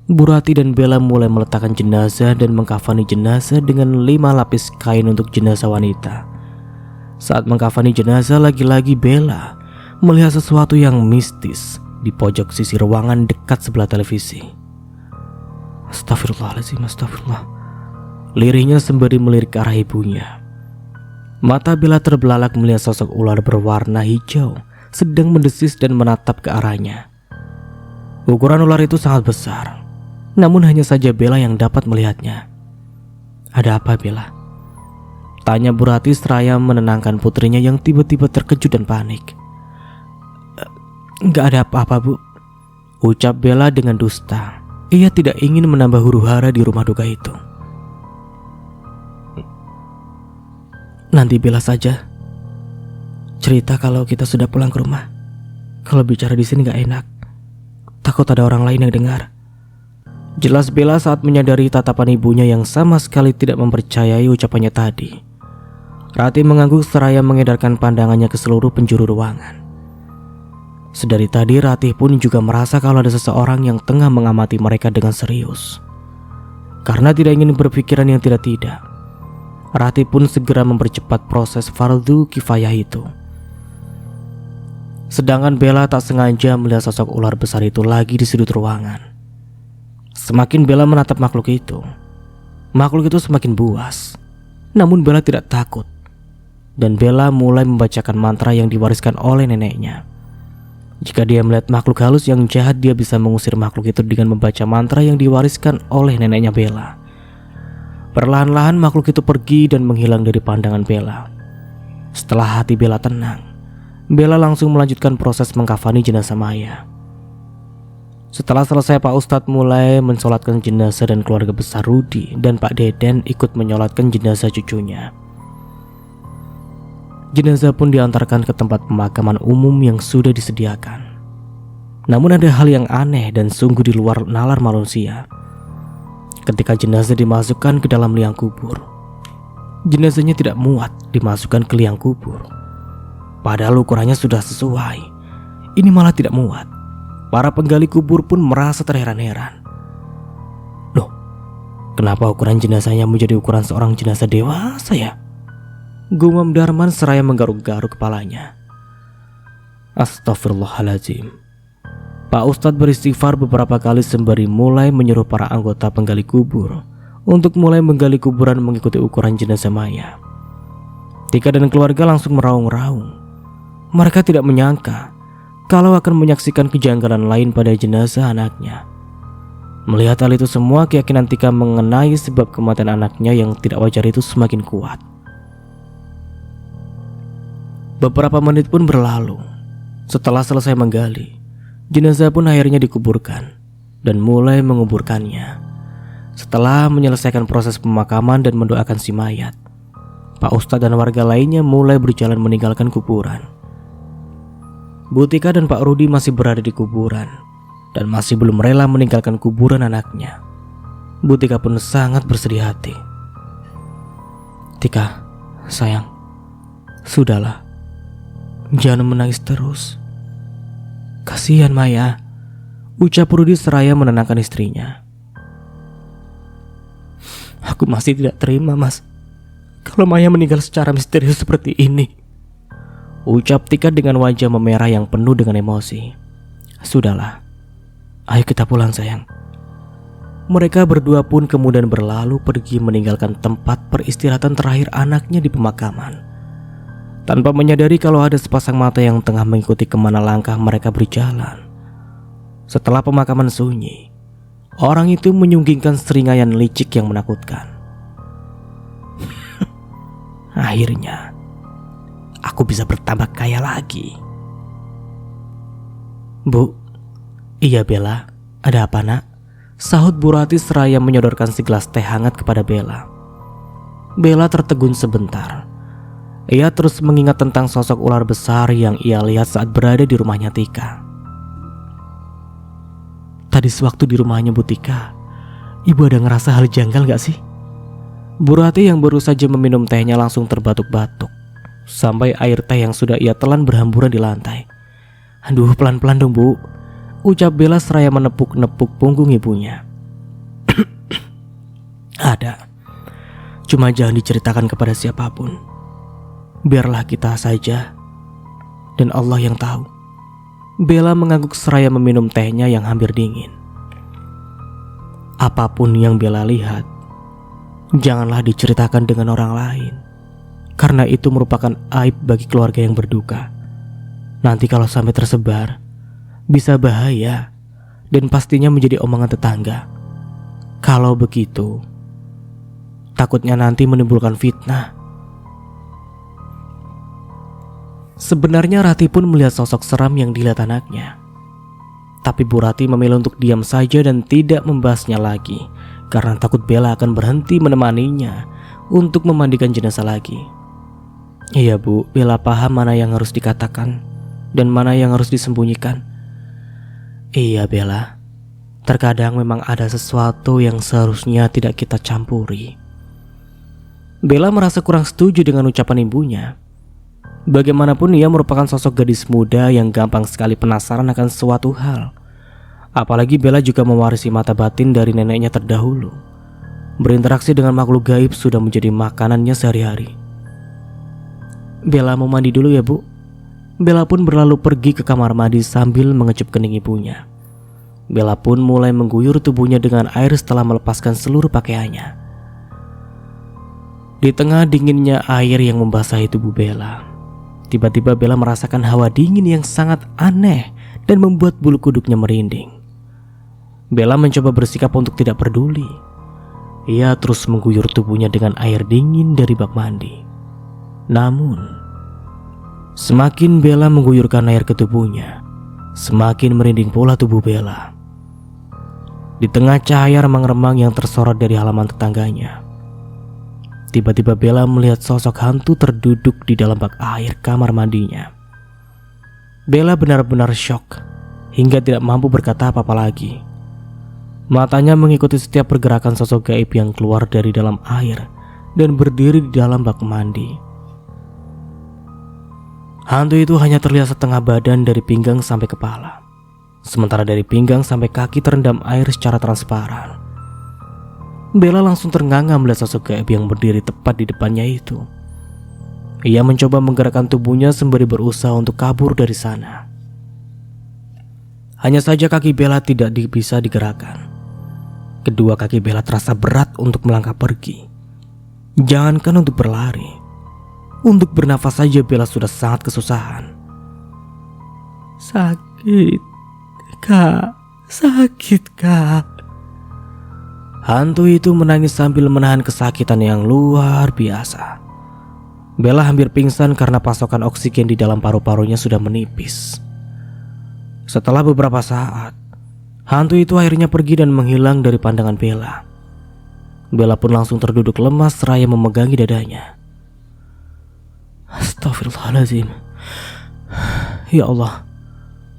Bu Rati dan Bella mulai meletakkan jenazah dan mengkafani jenazah dengan 5 lapis kain untuk jenazah wanita. Saat mengkafani jenazah, lagi-lagi Bella melihat sesuatu yang mistis di pojok sisi ruangan dekat sebelah televisi. Astagfirullahaladzim, astagfirullah. Lirihnya sembari melirik ke arah ibunya. Mata Bella terbelalak melihat sosok ular berwarna hijau sedang mendesis dan menatap ke arahnya. Ukuran ular itu sangat besar, namun hanya saja Bella yang dapat melihatnya. Ada apa, Bella? Tanya Bu Rati seraya menenangkan putrinya yang tiba-tiba terkejut dan panik. Enggak ada apa-apa, Bu, ucap Bella dengan dusta. Ia tidak ingin menambah huru-hara di rumah duka itu. Nanti Bella saja cerita kalau kita sudah pulang ke rumah. Kalau bicara di sini gak enak, takut ada orang lain yang dengar. Jelas Bella saat menyadari tatapan ibunya yang sama sekali tidak mempercayai ucapannya tadi. Rati mengangguk seraya mengedarkan pandangannya ke seluruh penjuru ruangan. Sedari tadi Rati pun juga merasa kalau ada seseorang yang tengah mengamati mereka dengan serius. Karena tidak ingin berpikiran yang tidak-tidak, Rati pun segera mempercepat proses fardu kifayah itu. Sedangkan Bella tak sengaja melihat sosok ular besar itu lagi di sudut ruangan. Semakin Bella menatap makhluk itu semakin buas. Namun Bella tidak takut. Dan Bella mulai membacakan mantra yang diwariskan oleh neneknya. Jika dia melihat makhluk halus yang jahat, dia bisa mengusir makhluk itu dengan membaca mantra yang diwariskan oleh neneknya Bella. Perlahan-lahan makhluk itu pergi dan menghilang dari pandangan Bella. Setelah hati Bella tenang, Bella langsung melanjutkan proses mengkafani jenazah Maya. Setelah selesai, Pak Ustadz mulai mensolatkan jenazah dan keluarga besar Rudi dan Pak Deden ikut menyolatkan jenazah cucunya. Jenazah pun diantarkan ke tempat pemakaman umum yang sudah disediakan. Namun ada hal yang aneh dan sungguh di luar nalar manusia. Ketika jenazah dimasukkan ke dalam liang kubur, jenazahnya tidak muat dimasukkan ke liang kubur. Padahal ukurannya sudah sesuai, ini malah tidak muat. Para penggali kubur pun merasa terheran-heran. Loh, kenapa ukuran jenazahnya menjadi ukuran seorang jenazah dewasa ya? Gumam Darman seraya menggaruk-garuk kepalanya. Astagfirullahaladzim. Pak Ustadz beristighfar beberapa kali sembari mulai menyuruh para anggota penggali kubur untuk mulai menggali kuburan mengikuti ukuran jenazah Maya. Tika dan keluarga langsung meraung-raung. Mereka tidak menyangka kalau akan menyaksikan kejanggalan lain pada jenazah anaknya. Melihat hal itu semua, keyakinan Tika mengenai sebab kematian anaknya yang tidak wajar itu semakin kuat. Beberapa menit pun berlalu. Setelah selesai menggali, jenazah pun akhirnya dikuburkan dan mulai menguburkannya. Setelah menyelesaikan proses pemakaman dan mendoakan si mayat, Pak Ustadz dan warga lainnya mulai berjalan meninggalkan kuburan. Bu Tika dan Pak Rudi masih berada di kuburan dan masih belum rela meninggalkan kuburan anaknya. Bu Tika pun sangat bersedih hati. Tika, sayang, sudahlah. Jangan menangis terus. Kasihan Maya, ucap Rudi seraya menenangkan istrinya. Aku masih tidak terima, Mas, kalau Maya meninggal secara misterius seperti ini, ucap Tika dengan wajah memerah yang penuh dengan emosi. Sudahlah, ayo kita pulang sayang. Mereka berdua pun kemudian berlalu pergi meninggalkan tempat peristirahatan terakhir anaknya di pemakaman. Tanpa menyadari kalau ada sepasang mata yang tengah mengikuti kemana langkah mereka berjalan. Setelah pemakaman sunyi, orang itu menyunggingkan seringaian licik yang menakutkan. Akhirnya, aku bisa bertambah kaya lagi. Bu, iya Bella, ada apa nak? Sahut Bu Rati seraya menyodorkan segelas teh hangat kepada Bella. Bella tertegun sebentar. Ia terus mengingat tentang sosok ular besar yang ia lihat saat berada di rumahnya Tika. Tadi sewaktu di rumahnya Bu Tika, ibu ada ngerasa hal janggal gak sih? Bu Rati yang baru saja meminum tehnya langsung terbatuk-batuk, sampai air teh yang sudah ia telan berhamburan di lantai. Aduh, pelan-pelan dong Bu, ucap Bella seraya menepuk-nepuk punggung ibunya. Ada. Cuma jangan diceritakan kepada siapapun. Biarlah kita saja dan Allah yang tahu. Bella mengangguk seraya meminum tehnya yang hampir dingin. Apapun yang Bella lihat, janganlah diceritakan dengan orang lain, karena itu merupakan aib bagi keluarga yang berduka. Nanti kalau sampai tersebar, bisa bahaya dan pastinya menjadi omongan tetangga. Kalau begitu, takutnya nanti menimbulkan fitnah. Sebenarnya Rati pun melihat sosok seram yang dilihat anaknya. Tapi Bu Rati memilih untuk diam saja dan tidak membahasnya lagi, karena takut Bella akan berhenti menemaninya untuk memandikan jenazah lagi. Iya Bu, Bella paham mana yang harus dikatakan dan mana yang harus disembunyikan. Iya Bella, terkadang memang ada sesuatu yang seharusnya tidak kita campuri. Bella merasa kurang setuju dengan ucapan ibunya. Bagaimanapun ia merupakan sosok gadis muda yang gampang sekali penasaran akan suatu hal. Apalagi Bella juga mewarisi mata batin dari neneknya terdahulu. Berinteraksi dengan makhluk gaib sudah menjadi makanannya sehari-hari. Bella mau mandi dulu ya Bu. Bella pun berlalu pergi ke kamar mandi sambil mengecup kening ibunya. Bella pun mulai mengguyur tubuhnya dengan air setelah melepaskan seluruh pakaiannya. Di tengah dinginnya air yang membasahi tubuh Bella, tiba-tiba Bella merasakan hawa dingin yang sangat aneh dan membuat bulu kuduknya merinding. Bella mencoba bersikap untuk tidak peduli. Ia terus mengguyur tubuhnya dengan air dingin dari bak mandi. Namun, semakin Bella mengguyurkan air ke tubuhnya, semakin merinding pula tubuh Bella. Di tengah cahaya remang-remang yang tersorot dari halaman tetangganya, tiba-tiba Bella melihat sosok hantu terduduk di dalam bak air kamar mandinya. Bella benar-benar syok hingga tidak mampu berkata apa-apa lagi. Matanya mengikuti setiap pergerakan sosok gaib yang keluar dari dalam air dan berdiri di dalam bak mandi. Hantu itu hanya terlihat setengah badan dari pinggang sampai kepala, sementara dari pinggang sampai kaki terendam air secara transparan. Bella langsung ternganga melihat sosok gaib yang berdiri tepat di depannya itu. Ia mencoba menggerakkan tubuhnya sembari berusaha untuk kabur dari sana. Hanya saja kaki Bella tidak bisa digerakkan. Kedua kaki Bella terasa berat untuk melangkah pergi. Jangankan untuk berlari, untuk bernafas saja Bella sudah sangat kesusahan. Sakit, Kak. Sakit, Kak. Hantu itu menangis sambil menahan kesakitan yang luar biasa. Bella hampir pingsan karena pasokan oksigen di dalam paru-parunya sudah menipis. Setelah beberapa saat, hantu itu akhirnya pergi dan menghilang dari pandangan Bella. Bella pun langsung terduduk lemas seraya memegangi dadanya. Astagfirullahaladzim. Ya Allah,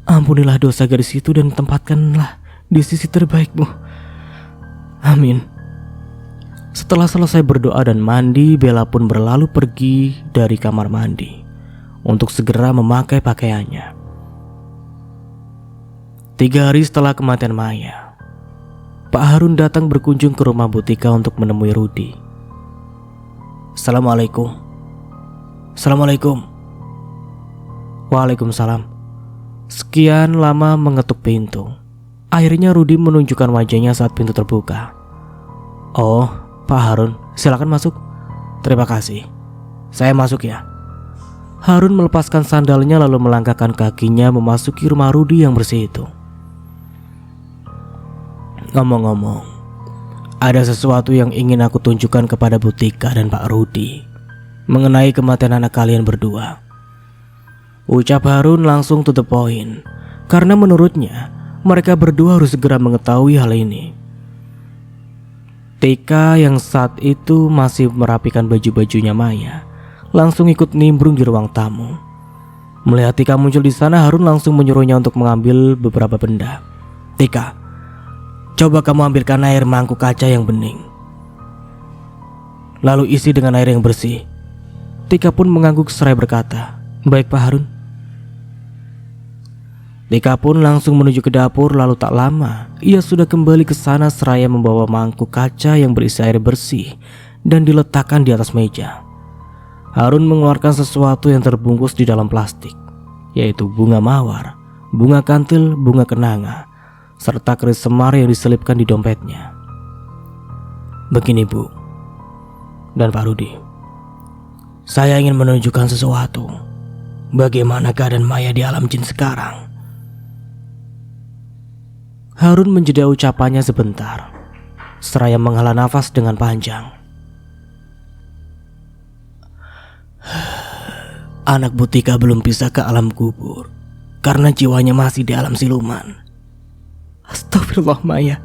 ampunilah dosa gadis itu dan tempatkanlah di sisi terbaik-Mu. Amin. Setelah selesai berdoa dan mandi, Bella pun berlalu pergi dari kamar mandi untuk segera memakai pakaiannya. 3 hari setelah kematian Maya, Pak Harun datang berkunjung ke rumah Bu Tika untuk menemui Rudi. Assalamualaikum. Assalamualaikum. Waalaikumsalam. Sekian lama mengetuk pintu. Akhirnya Rudi menunjukkan wajahnya saat pintu terbuka. Oh, Pak Harun, silakan masuk. Terima kasih. Saya masuk ya. Harun melepaskan sandalnya lalu melangkahkan kakinya memasuki rumah Rudi yang bersih itu. Ngomong-ngomong, ada sesuatu yang ingin aku tunjukkan kepada Bu Tika dan Pak Rudi mengenai kematian anak kalian berdua. Ucap Harun langsung to the point, karena menurutnya mereka berdua harus segera mengetahui hal ini. Tika yang saat itu masih merapikan baju-bajunya Maya langsung ikut nimbrung di ruang tamu. Melihat Tika muncul di sana, Harun langsung menyuruhnya untuk mengambil beberapa benda. Tika, coba kamu ambilkan air mangkuk kaca yang bening, lalu isi dengan air yang bersih. Tika pun mengangguk seraya berkata, baik Pak Harun. Tika pun langsung menuju ke dapur, lalu tak lama ia sudah kembali ke sana seraya membawa mangkuk kaca yang berisi air bersih dan diletakkan di atas meja. Harun mengeluarkan sesuatu yang terbungkus di dalam plastik, yaitu bunga mawar, bunga kantil, bunga kenanga, serta keris semar yang diselipkan di dompetnya. Begini Bu dan Pak Rudi, saya ingin menunjukkan sesuatu. Bagaimana keadaan Maya di alam jin sekarang? Harun menjeda ucapannya sebentar, seraya menghela nafas dengan panjang. Anak Butika belum bisa ke alam kubur karena jiwanya masih di alam siluman. Astagfirullah Maya.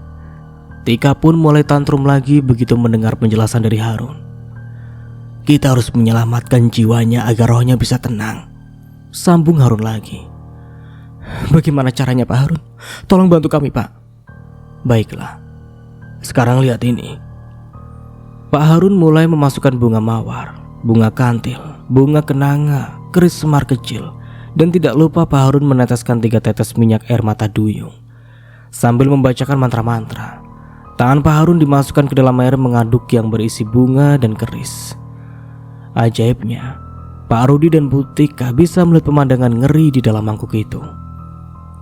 Tika pun mulai tantrum lagi begitu mendengar penjelasan dari Harun. Kita harus menyelamatkan jiwanya agar rohnya bisa tenang, sambung Harun lagi. Bagaimana caranya Pak Harun? Tolong bantu kami Pak. Baiklah, sekarang lihat ini. Pak Harun mulai memasukkan bunga mawar, bunga kantil, bunga kenanga, keris semar kecil, dan tidak lupa Pak Harun meneteskan 3 tetes minyak air mata duyung sambil membacakan mantra-mantra. Tangan Pak Harun dimasukkan ke dalam air mengaduk yang berisi bunga dan keris. Ajaibnya, Pak Rudi dan Butika bisa melihat pemandangan ngeri di dalam mangkuk itu.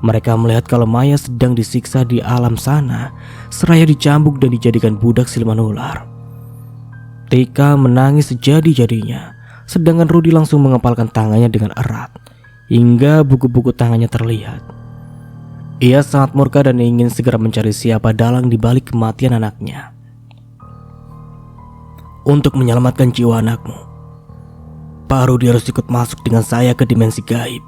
Mereka melihat kalau Maya sedang disiksa di alam sana, seraya dicambuk dan dijadikan budak siluman ular. Tika menangis sejadi-jadinya, sedangkan Rudi langsung mengepalkan tangannya dengan erat, hingga buku-buku tangannya terlihat. Ia sangat murka dan ingin segera mencari siapa dalang di balik kematian anaknya. Untuk menyelamatkan jiwa anakmu, Pak Rudi harus ikut masuk dengan saya ke dimensi gaib.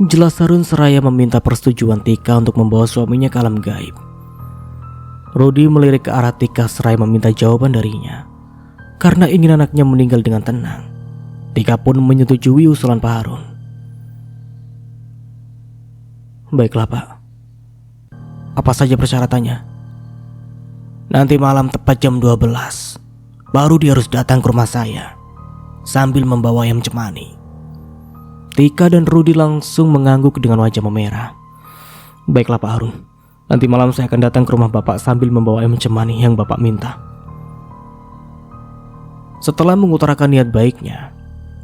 Jelas Harun seraya meminta persetujuan Tika untuk membawa suaminya ke alam gaib. Rudi melirik ke arah Tika seraya meminta jawaban darinya. Karena ingin anaknya meninggal dengan tenang, Tika pun menyetujui usulan Pak Harun. Baiklah Pak. Apa saja persyaratannya? Nanti malam tepat jam 12, Pak Rudi harus datang ke rumah saya sambil membawa ayam cemani. Tika dan Rudi langsung mengangguk dengan wajah memerah. Baiklah Pak Harun, nanti malam saya akan datang ke rumah Bapak sambil membawa ayam cemani yang Bapak minta. Setelah mengutarakan niat baiknya,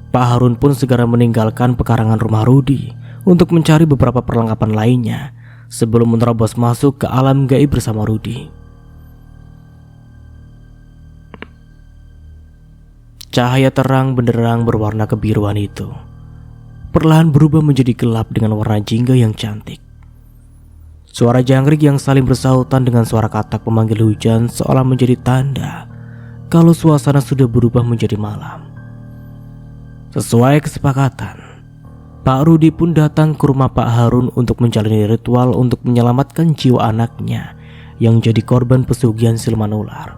Pak Harun pun segera meninggalkan pekarangan rumah Rudi untuk mencari beberapa perlengkapan lainnya sebelum menerobos masuk ke alam gaib bersama Rudi. Cahaya terang benderang berwarna kebiruan itu perlahan berubah menjadi gelap dengan warna jingga yang cantik. Suara jangkrik yang saling bersahutan dengan suara katak pemanggil hujan seolah menjadi tanda kalau suasana sudah berubah menjadi malam. Sesuai kesepakatan, Pak Rudi pun datang ke rumah Pak Harun untuk menjalani ritual untuk menyelamatkan jiwa anaknya yang jadi korban pesugihan siluman ular.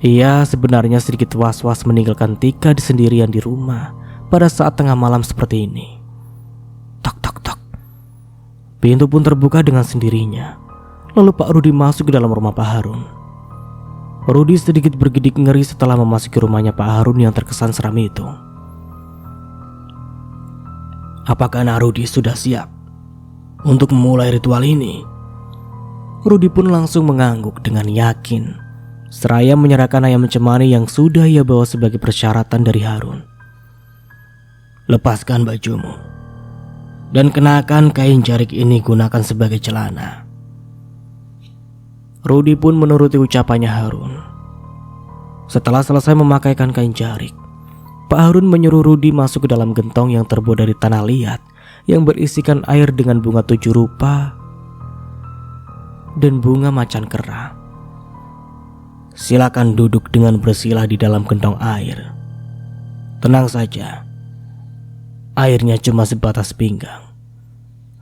Ia sebenarnya sedikit was-was meninggalkan Tika sendirian di rumah pada saat tengah malam seperti ini. Tok tok tok. Pintu pun terbuka dengan sendirinya. Lalu Pak Rudi masuk ke dalam rumah Pak Harun. Rudi sedikit bergidik ngeri setelah memasuki rumahnya Pak Harun yang terkesan seram itu. Apakah Nak Rudi sudah siap untuk memulai ritual ini? Rudi pun langsung mengangguk dengan yakin, seraya menyerahkan ayam cemani yang sudah ia bawa sebagai persyaratan dari Harun. Lepaskan bajumu dan kenakan kain jarik ini, gunakan sebagai celana. Rudi pun menuruti ucapannya Harun. Setelah selesai memakaikan kain jarik, Pak Harun menyuruh Rudi masuk ke dalam gentong yang terbuat dari tanah liat yang berisikan air dengan bunga 7 rupa dan bunga macan kera. Silakan duduk dengan bersila di dalam gentong air. Tenang saja, airnya cuma sebatas pinggang,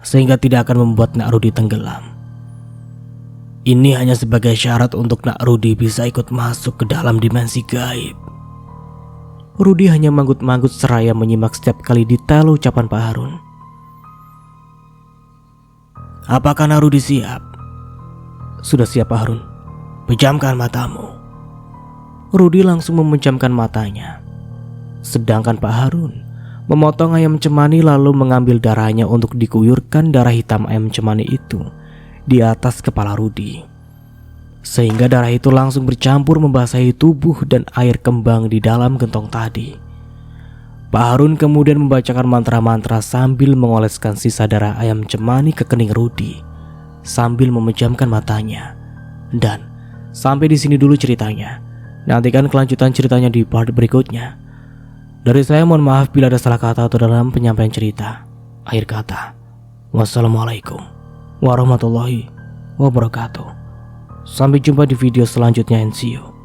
sehingga tidak akan membuat Nak Rudi tenggelam. Ini hanya sebagai syarat untuk Nak Rudi bisa ikut masuk ke dalam dimensi gaib. Rudi hanya manggut-manggut seraya menyimak setiap kali detail ucapan Pak Harun. Apakah Nak Rudi siap? Sudah siap Pak Harun. Pejamkan matamu. Rudi langsung memejamkan matanya. Sedangkan Pak Harun memotong ayam cemani lalu mengambil darahnya untuk dikuyurkan darah hitam ayam cemani itu di atas kepala Rudi. Sehingga darah itu langsung bercampur membasahi tubuh dan air kembang di dalam gentong tadi. Pak Harun kemudian membacakan mantra-mantra sambil mengoleskan sisa darah ayam cemani ke kening Rudi sambil memejamkan matanya. Dan sampai di sini dulu ceritanya. Nantikan kelanjutan ceritanya di part berikutnya. Dari saya mohon maaf bila ada salah kata atau dalam penyampaian cerita. Akhir kata, wassalamualaikum warahmatullahi wabarakatuh. Sampai jumpa di video selanjutnya and see you.